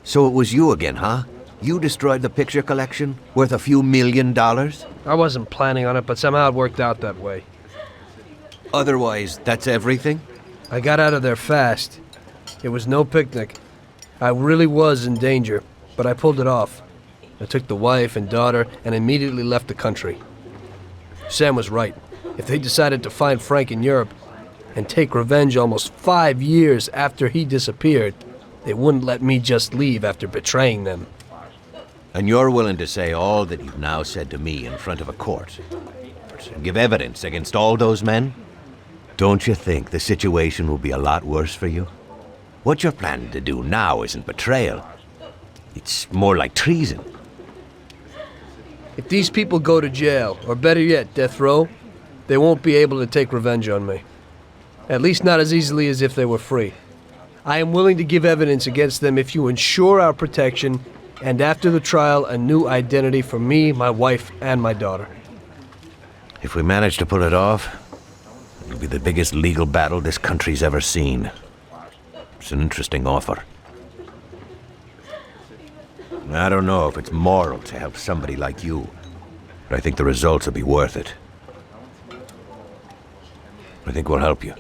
So it was you again, huh? You destroyed the picture collection, worth a few $1 million? I wasn't planning on it, but somehow it worked out that way. Otherwise, that's everything? I got out of there fast. It was no picnic. I really was in danger, but I pulled it off. I took the wife and daughter and immediately left the country. Sam was right. If they decided to find Frank in Europe and take revenge almost 5 years after he disappeared, they wouldn't let me just leave after betraying them. And you're willing to say all that you've now said to me in front of a court? And give evidence against all those men? Don't you think the situation will be a lot worse for you? What you're planning to do now isn't betrayal. It's more like treason. If these people go to jail, or better yet, death row, they won't be able to take revenge on me. At least not as easily as if they were free. I am willing to give evidence against them if you ensure our protection, and after the trial, a new identity for me, my wife, and my daughter. If we manage to pull it off, it'll be the biggest legal battle this country's ever seen. It's an interesting offer. I don't know if it's moral to help somebody like you, but I think the results will be worth it. I think we'll help you.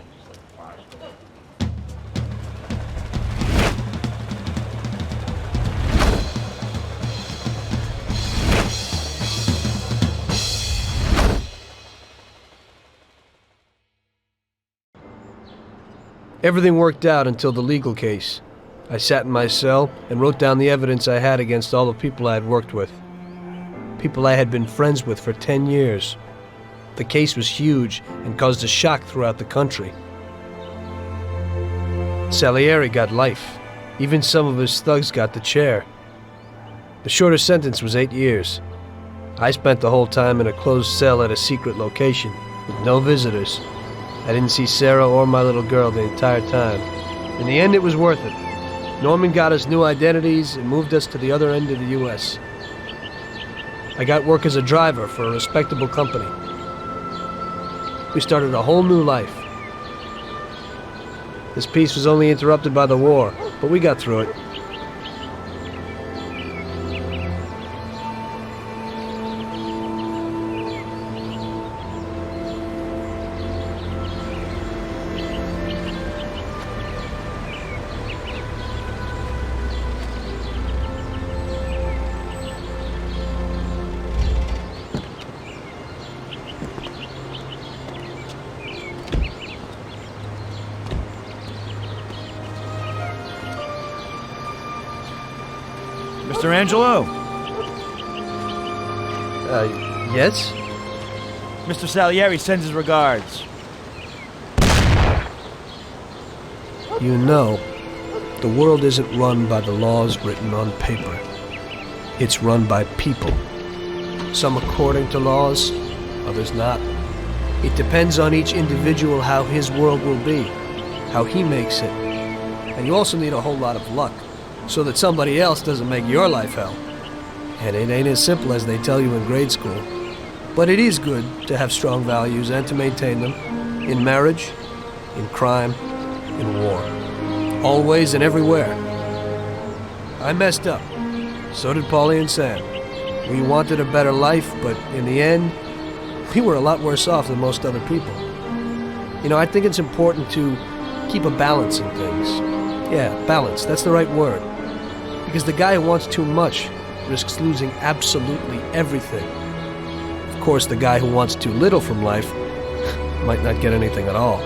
Everything worked out until the legal case. I sat in my cell and wrote down the evidence I had against all the people I had worked with. People I had been friends with for 10 years. The case was huge and caused a shock throughout the country. Salieri got life. Even some of his thugs got the chair. The shortest sentence was 8 years. I spent the whole time in a closed cell at a secret location, with no visitors. I didn't see Sarah or my little girl the entire time. In the end, it was worth it. Norman got us new identities and moved us to the other end of the U.S. I got work as a driver for a respectable company. We started a whole new life. This peace was only interrupted by the war, but we got through it. Mr. Angelo? Yes? Mr. Salieri sends his regards. You know, the world isn't run by the laws written on paper. It's run by people. Some according to laws, others not. It depends on each individual how his world will be, how he makes it. And you also need a whole lot of luck, so that somebody else doesn't make your life hell. And it ain't as simple as they tell you in grade school. But it is good to have strong values and to maintain them, in marriage, in crime, in war. Always and everywhere. I messed up. So did Paulie and Sam. We wanted a better life, but in the end, we were a lot worse off than most other people. You know, I think it's important to keep a balance in things. Yeah, balance, that's the right word. Because the guy who wants too much risks losing absolutely everything. Of course, the guy who wants too little from life might not get anything at all.